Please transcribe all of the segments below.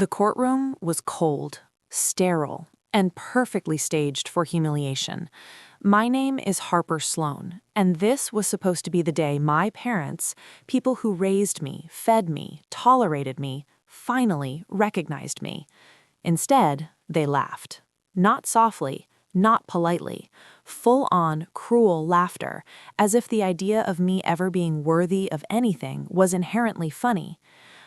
The courtroom was cold, sterile, and perfectly staged for humiliation. My name is Harper Sloan, and this was supposed to be the day my parents, people who raised me, fed me, tolerated me, finally recognized me. Instead, they laughed. Not softly, not politely, full-on, cruel laughter, as if the idea of me ever being worthy of anything was inherently funny.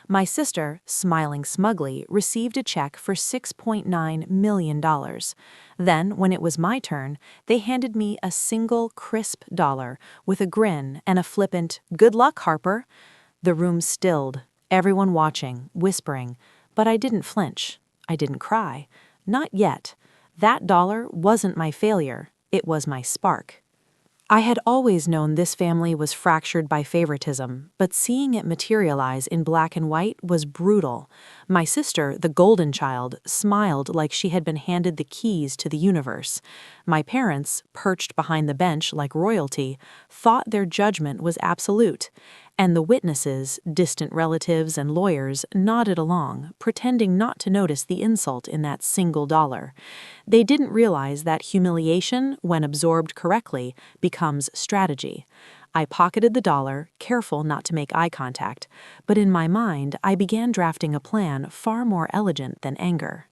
My sister, smiling smugly, received a check for $6.9 million. Then, when it was my turn, they handed me a single crisp dollar with a grin and a flippant, "Good luck, Harper." The room stilled, everyone watching, whispering, but I didn't flinch. I didn't cry. Not yet. That dollar wasn't my failure. It was my spark. I had always known this family was fractured by favoritism, but seeing it materialize in black and white was brutal. My sister, the golden child, smiled like she had been handed the keys to the universe. My parents, perched behind the bench like royalty, thought their judgment was absolute. And the witnesses, distant relatives and lawyers, nodded along, pretending not to notice the insult in that single dollar. They didn't realize that humiliation, when absorbed correctly, becomes strategy. I pocketed the dollar, careful not to make eye contact, but in my mind I began drafting a plan far more elegant than anger.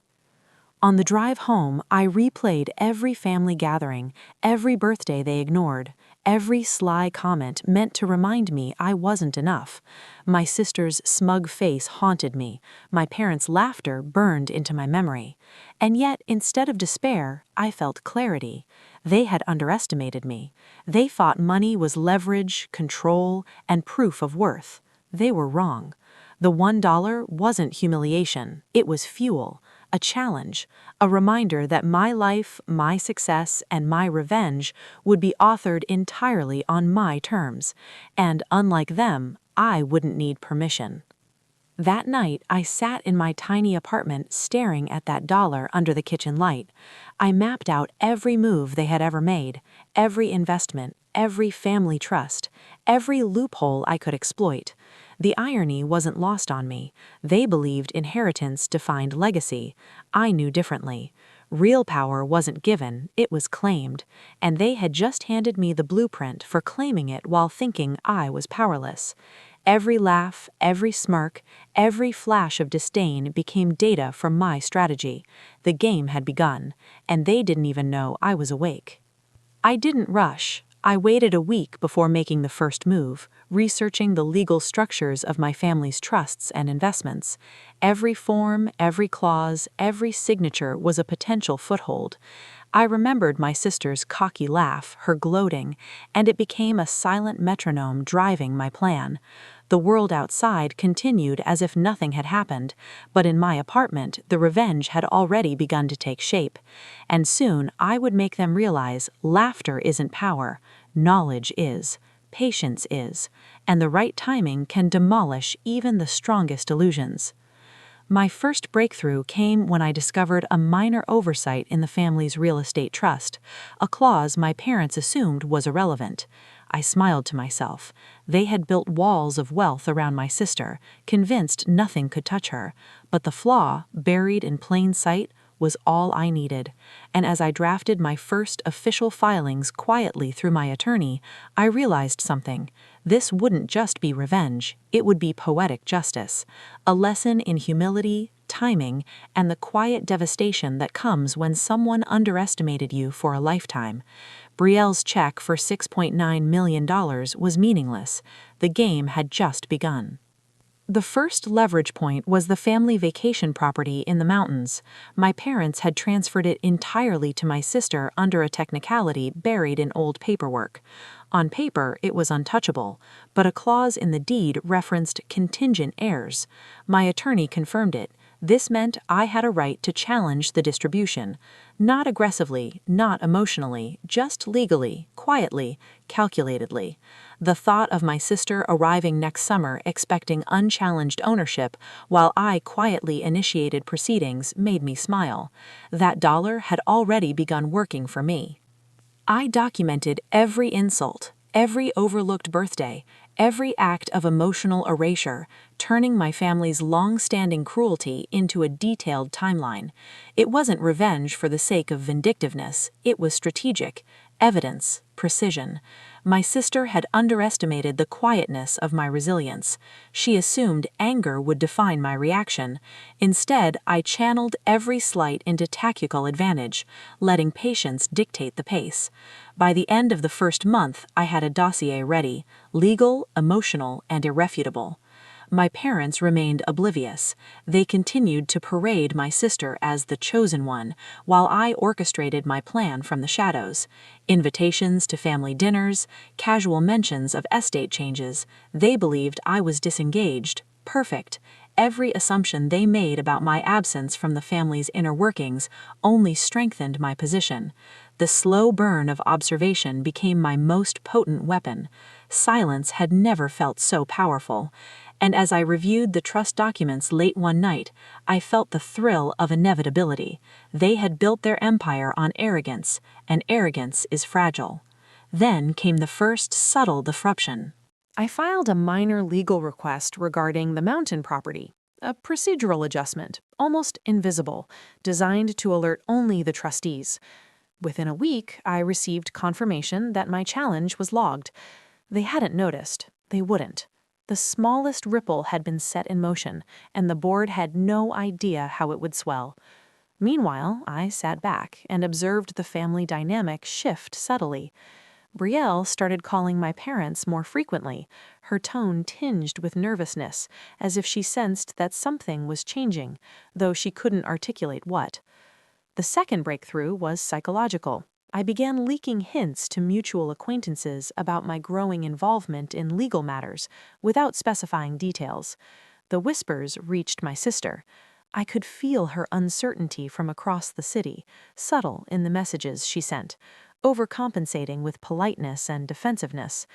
On the drive home, I replayed every family gathering, every birthday they ignored, every sly comment meant to remind me I wasn't enough. My sister's smug face haunted me. My parents' laughter burned into my memory. And yet, instead of despair, I felt clarity. They had underestimated me. They thought money was leverage, control, and proof of worth. They were wrong. The $1 wasn't humiliation. It was fuel. A challenge, a reminder that my life, my success, and my revenge would be authored entirely on my terms, and unlike them, I wouldn't need permission. That night, I sat in my tiny apartment staring at that dollar under the kitchen light. I mapped out every move they had ever made, every investment, every family trust, every loophole I could exploit. The irony wasn't lost on me. They believed inheritance defined legacy. I knew differently. Real power wasn't given, it was claimed, and they had just handed me the blueprint for claiming it while thinking I was powerless. Every laugh, every smirk, every flash of disdain became data from my strategy. The game had begun, and they didn't even know I was awake. I didn't rush. I waited a week before making the first move, researching the legal structures of my family's trusts and investments. Every form, every clause, every signature was a potential foothold. I remembered my sister's cocky laugh, her gloating, and it became a silent metronome driving my plan. The world outside continued as if nothing had happened, but in my apartment, the revenge had already begun to take shape. And soon I would make them realize laughter isn't power, knowledge is, patience is, and the right timing can demolish even the strongest illusions. My first breakthrough came when I discovered a minor oversight in the family's real estate trust, a clause my parents assumed was irrelevant. I smiled to myself. They had built walls of wealth around my sister, convinced nothing could touch her, but the flaw, buried in plain sight, was all I needed. And as I drafted my first official filings quietly through my attorney, I realized something. This wouldn't just be revenge, it would be poetic justice, a lesson in humility, timing, and the quiet devastation that comes when someone underestimated you for a lifetime. Brielle's check for $6.9 million was meaningless. The game had just begun. The first leverage point was the family vacation property in the mountains. My parents had transferred it entirely to my sister under a technicality buried in old paperwork. On paper, it was untouchable, but a clause in the deed referenced contingent heirs. My attorney confirmed it. This meant I had a right to challenge the distribution. Not aggressively, not emotionally, just legally, quietly, calculatedly. The thought of my sister arriving next summer expecting unchallenged ownership while I quietly initiated proceedings made me smile. That dollar had already begun working for me. I documented every insult, every overlooked birthday, every act of emotional erasure, turning my family's long-standing cruelty into a detailed timeline. It wasn't revenge for the sake of vindictiveness, it was strategic, evidence, precision. My sister had underestimated the quietness of my resilience. She assumed anger would define my reaction. Instead, I channeled every slight into tactical advantage, letting patience dictate the pace. By the end of the first month, I had a dossier ready, legal, emotional, and irrefutable. My parents remained oblivious. They continued to parade my sister as the chosen one, while I orchestrated my plan from the shadows. Invitations to family dinners, casual mentions of estate changes, they believed I was disengaged, perfect. Every assumption they made about my absence from the family's inner workings only strengthened my position. The slow burn of observation became my most potent weapon. Silence had never felt so powerful. And as I reviewed the trust documents late one night, I felt the thrill of inevitability. They had built their empire on arrogance, and arrogance is fragile. Then came the first subtle disruption. I filed a minor legal request regarding the mountain property, a procedural adjustment, almost invisible, designed to alert only the trustees. Within a week, I received confirmation that my challenge was logged. They hadn't noticed. They wouldn't. The smallest ripple had been set in motion, and the board had no idea how it would swell. Meanwhile, I sat back and observed the family dynamic shift subtly. Brielle started calling my parents more frequently, her tone tinged with nervousness, as if she sensed that something was changing, though she couldn't articulate what. The second breakthrough was psychological. I began leaking hints to mutual acquaintances about my growing involvement in legal matters, without specifying details. The whispers reached my sister. I could feel her uncertainty from across the city, subtle in the messages she sent, overcompensating with politeness and defensiveness.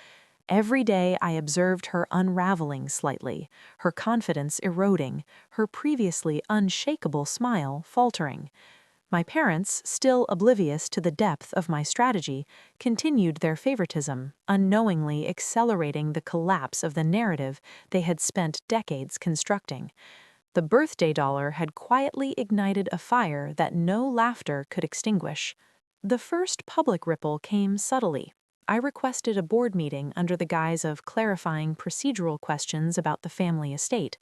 Every day I observed her unraveling slightly, her confidence eroding, her previously unshakable smile faltering. My parents, still oblivious to the depth of my strategy, continued their favoritism, unknowingly accelerating the collapse of the narrative they had spent decades constructing. The birthday dollar had quietly ignited a fire that no laughter could extinguish. The first public ripple came subtly. I requested a board meeting under the guise of clarifying procedural questions about the family estate.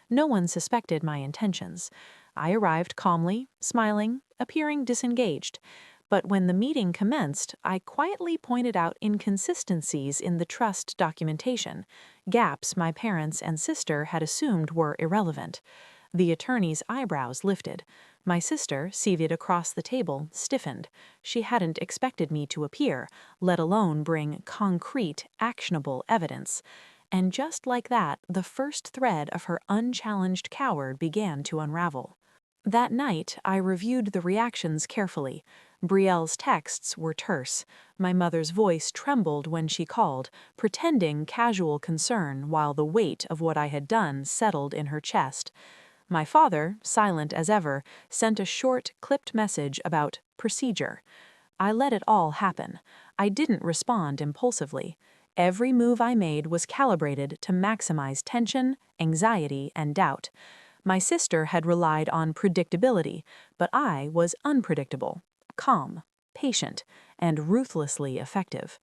No one suspected my intentions. I arrived calmly, smiling, appearing disengaged. But when the meeting commenced, I quietly pointed out inconsistencies in the trust documentation, gaps my parents and sister had assumed were irrelevant. The attorney's eyebrows lifted. My sister, seated across the table, stiffened. She hadn't expected me to appear, let alone bring concrete, actionable evidence. And just like that, the first thread of her unchallenged coward began to unravel. That night, I reviewed the reactions carefully. Brielle's texts were terse. My mother's voice trembled when she called, pretending casual concern while the weight of what I had done settled in her chest. My father, silent as ever, sent a short, clipped message about procedure. I let it all happen. I didn't respond impulsively. Every move I made was calibrated to maximize tension, anxiety, and doubt. My sister had relied on predictability, but I was unpredictable, calm, patient, and ruthlessly effective.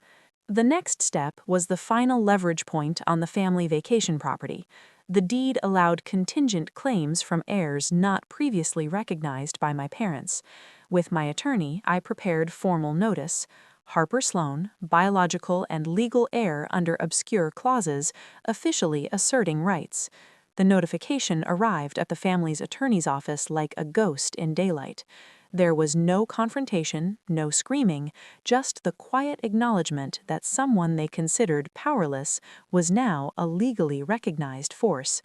The next step was the final leverage point on the family vacation property. The deed allowed contingent claims from heirs not previously recognized by my parents. With my attorney, I prepared formal notice. Harper Sloan, biological and legal heir under obscure clauses, officially asserting rights. The notification arrived at the family's attorney's office like a ghost in daylight. There was no confrontation, no screaming, just the quiet acknowledgement that someone they considered powerless was now a legally recognized force.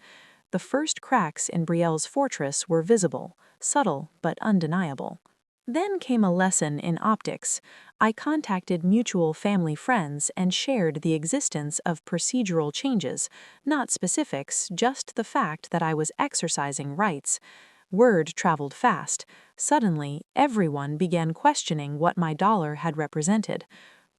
The first cracks in Brielle's fortress were visible, subtle but undeniable. Then came a lesson in optics. I contacted mutual family friends and shared the existence of procedural changes, not specifics, just the fact that I was exercising rights. Word traveled fast. Suddenly, everyone began questioning what my dollar had represented.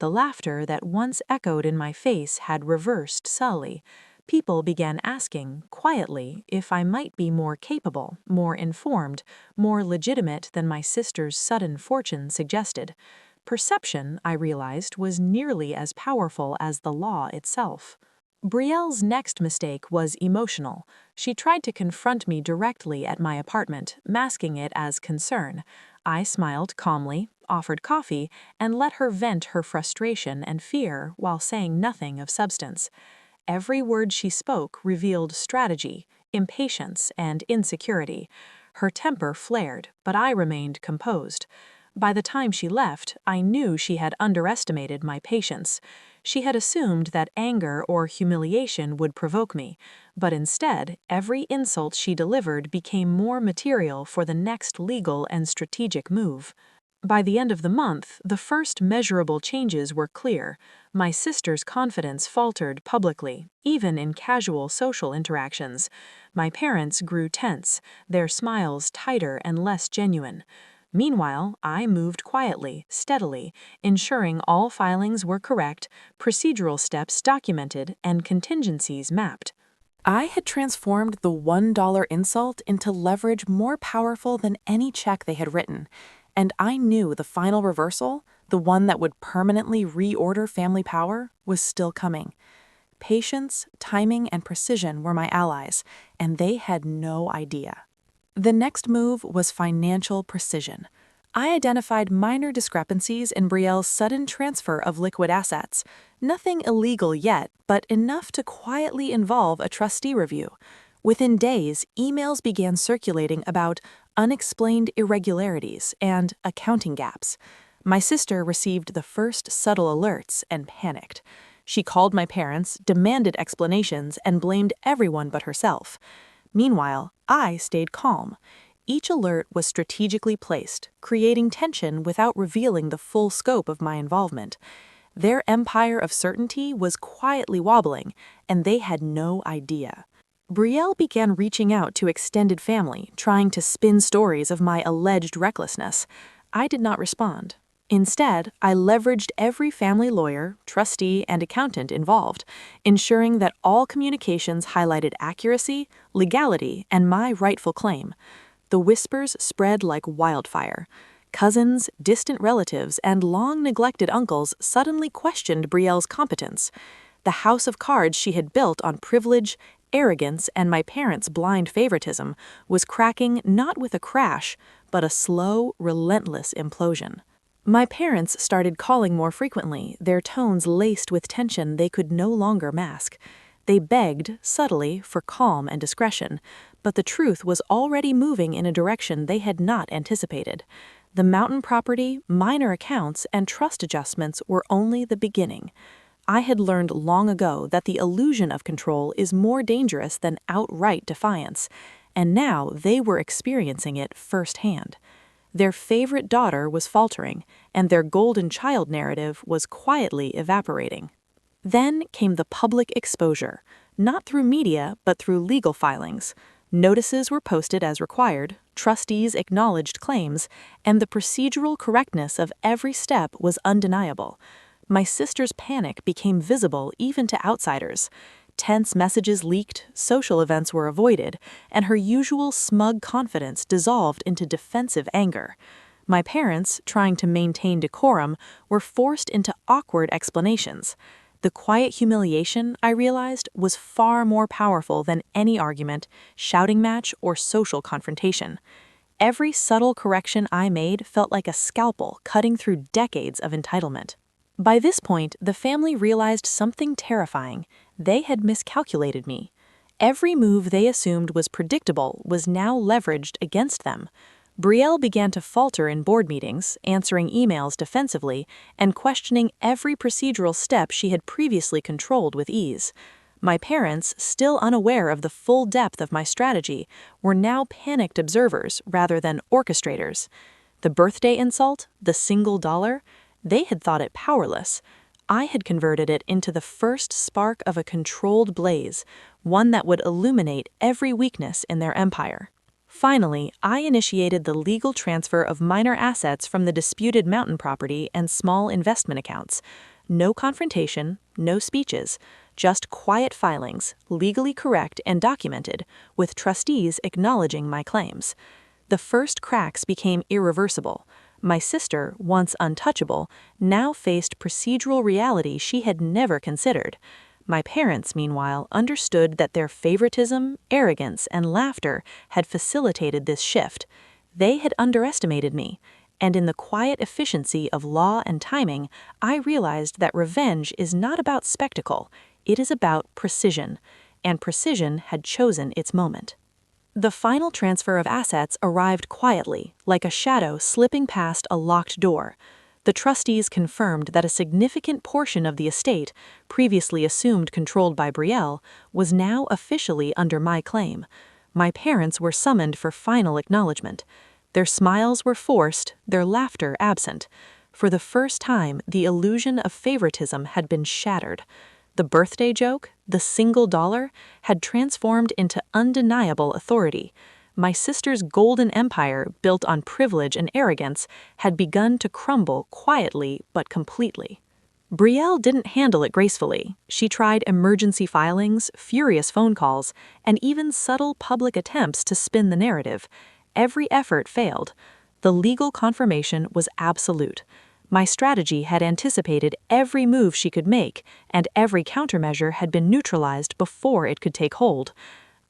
The laughter that once echoed in my face had reversed subtly. People began asking, quietly, if I might be more capable, more informed, more legitimate than my sister's sudden fortune suggested. Perception, I realized, was nearly as powerful as the law itself. Brielle's next mistake was emotional. She tried to confront me directly at my apartment, masking it as concern. I smiled calmly, offered coffee, and let her vent her frustration and fear while saying nothing of substance. Every word she spoke revealed strategy, impatience, and insecurity. Her temper flared, but I remained composed. By the time she left, I knew she had underestimated my patience. She had assumed that anger or humiliation would provoke me, but instead, every insult she delivered became more material for the next legal and strategic move. By the end of the month, the first measurable changes were clear. My sister's confidence faltered publicly, even in casual social interactions. My parents grew tense, their smiles tighter and less genuine. Meanwhile, I moved quietly, steadily, ensuring all filings were correct, procedural steps documented, and contingencies mapped. I had transformed the $1 insult into leverage more powerful than any check they had written, and I knew the final reversal, the one that would permanently reorder family power, was still coming. Patience, timing, and precision were my allies, and they had no idea. The next move was financial precision. I identified minor discrepancies in Brielle's sudden transfer of liquid assets. Nothing illegal yet, but enough to quietly involve a trustee review. Within days, emails began circulating about unexplained irregularities and accounting gaps. My sister received the first subtle alerts and panicked. She called my parents, demanded explanations, and blamed everyone but herself. Meanwhile, I stayed calm. Each alert was strategically placed, creating tension without revealing the full scope of my involvement. Their empire of certainty was quietly wobbling, and they had no idea. Brielle began reaching out to extended family, trying to spin stories of my alleged recklessness. I did not respond. Instead, I leveraged every family lawyer, trustee, and accountant involved, ensuring that all communications highlighted accuracy, legality, and my rightful claim. The whispers spread like wildfire. Cousins, distant relatives, and long-neglected uncles suddenly questioned Brielle's competence. The house of cards she had built on privilege, arrogance, and my parents' blind favoritism was cracking not with a crash, but a slow, relentless implosion. My parents started calling more frequently, their tones laced with tension they could no longer mask. They begged, subtly, for calm and discretion, but the truth was already moving in a direction they had not anticipated. The mountain property, minor accounts, and trust adjustments were only the beginning. I had learned long ago that the illusion of control is more dangerous than outright defiance, and now they were experiencing it firsthand. Their favorite daughter was faltering, and their golden child narrative was quietly evaporating. Then came the public exposure, not through media but through legal filings. Notices were posted as required, trustees acknowledged claims, and the procedural correctness of every step was undeniable. My sister's panic became visible even to outsiders. Tense messages leaked, social events were avoided, and her usual smug confidence dissolved into defensive anger. My parents, trying to maintain decorum, were forced into awkward explanations. The quiet humiliation, I realized, was far more powerful than any argument, shouting match, or social confrontation. Every subtle correction I made felt like a scalpel cutting through decades of entitlement. By this point, the family realized something terrifying. They had miscalculated me. Every move they assumed was predictable was now leveraged against them. Brielle began to falter in board meetings, answering emails defensively, and questioning every procedural step she had previously controlled with ease. My parents, still unaware of the full depth of my strategy, were now panicked observers rather than orchestrators. The birthday insult, the single dollar, they had thought it powerless. I had converted it into the first spark of a controlled blaze, one that would illuminate every weakness in their empire. Finally, I initiated the legal transfer of minor assets from the disputed mountain property and small investment accounts. No confrontation, no speeches, just quiet filings, legally correct and documented, with trustees acknowledging my claims. The first cracks became irreversible. My sister, once untouchable, now faced procedural reality she had never considered. My parents, meanwhile, understood that their favoritism, arrogance, and laughter had facilitated this shift. They had underestimated me, and in the quiet efficiency of law and timing, I realized that revenge is not about spectacle, it is about precision, and precision had chosen its moment. The final transfer of assets arrived quietly, like a shadow slipping past a locked door. The trustees confirmed that a significant portion of the estate, previously assumed controlled by Brielle, was now officially under my claim. My parents were summoned for final acknowledgement. Their smiles were forced, their laughter absent. For the first time, the illusion of favoritism had been shattered. The birthday joke, the single dollar, had transformed into undeniable authority. My sister's golden empire, built on privilege and arrogance, had begun to crumble quietly but completely. Brielle didn't handle it gracefully. She tried emergency filings, furious phone calls, and even subtle public attempts to spin the narrative. Every effort failed. The legal confirmation was absolute. My strategy had anticipated every move she could make, and every countermeasure had been neutralized before it could take hold.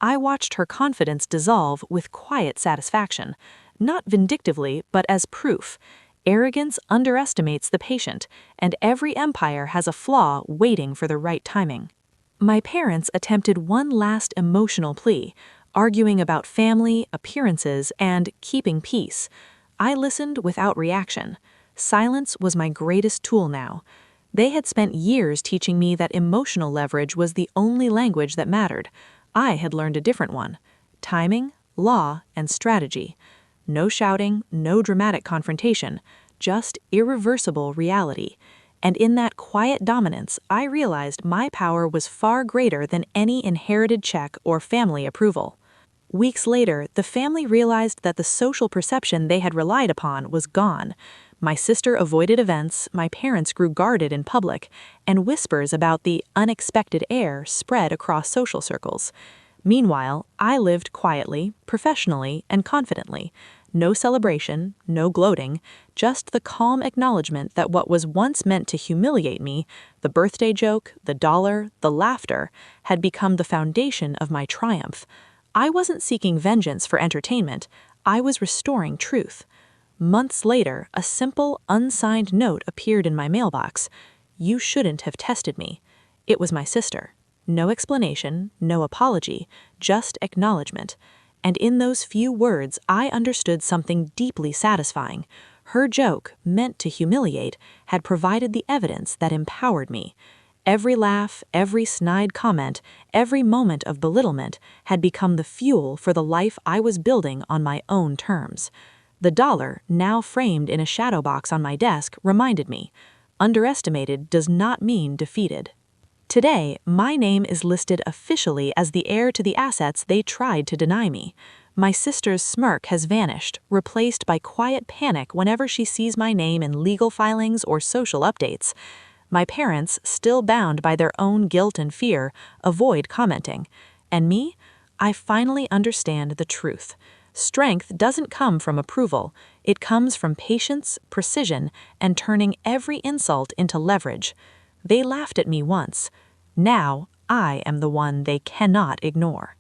I watched her confidence dissolve with quiet satisfaction, not vindictively, but as proof. Arrogance underestimates the patient, and every empire has a flaw waiting for the right timing. My parents attempted one last emotional plea, arguing about family, appearances, and keeping peace. I listened without reaction. Silence was my greatest tool now. They had spent years teaching me that emotional leverage was the only language that mattered. I had learned a different one: timing, law, and strategy. No shouting, no dramatic confrontation, just irreversible reality. And in that quiet dominance, I realized my power was far greater than any inherited check or family approval. Weeks later, the family realized that the social perception they had relied upon was gone. My sister avoided events, my parents grew guarded in public, and whispers about the unexpected heir spread across social circles. Meanwhile, I lived quietly, professionally, and confidently. No celebration, no gloating, just the calm acknowledgement that what was once meant to humiliate me, the birthday joke, the dollar, the laughter, had become the foundation of my triumph. I wasn't seeking vengeance for entertainment, I was restoring truth. Months later, a simple, unsigned note appeared in my mailbox. "You shouldn't have tested me." It was my sister. No explanation, no apology, just acknowledgement. And in those few words, I understood something deeply satisfying. Her joke, meant to humiliate, had provided the evidence that empowered me. Every laugh, every snide comment, every moment of belittlement had become the fuel for the life I was building on my own terms. The dollar, now framed in a shadow box on my desk, reminded me: underestimated does not mean defeated. Today, my name is listed officially as the heir to the assets they tried to deny me. My sister's smirk has vanished, replaced by quiet panic whenever she sees my name in legal filings or social updates. My parents, still bound by their own guilt and fear, avoid commenting. And me? I finally understand the truth. Strength doesn't come from approval. It comes from patience, precision, and turning every insult into leverage. They laughed at me once. Now, I am the one they cannot ignore.